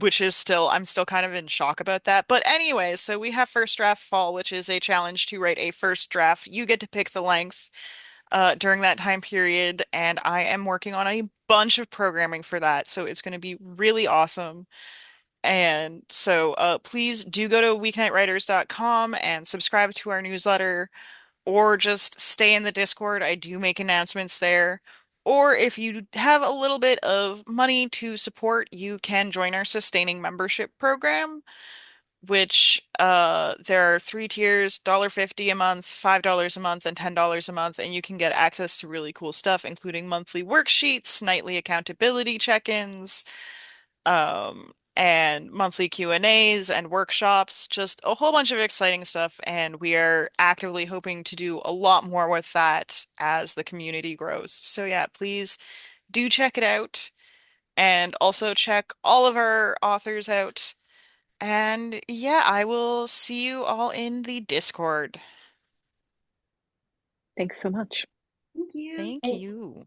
Which is still I'm still kind of in shock about that. But anyway, so we have First Draft Fall, which is a challenge to write a first draft. You get to pick the length during that time period, and I am working on a bunch of programming for that, so it's going to be really awesome. And so please do go to weeknightwriters.com and subscribe to our newsletter, or just stay in the Discord. I do make announcements there. Or if you have a little bit of money to support, you can join our sustaining membership program, which there are three tiers, $1.50 a month, $5 a month, and $10 a month, and you can get access to really cool stuff, including monthly worksheets, nightly accountability check-ins, and monthly Q&As and workshops, just a whole bunch of exciting stuff. And we are actively hoping to do a lot more with that as the community grows. So yeah, please do check it out and also check all of our authors out. And yeah, I will see you all in the Discord. Thanks so much. Thank you. Thank Thanks. you.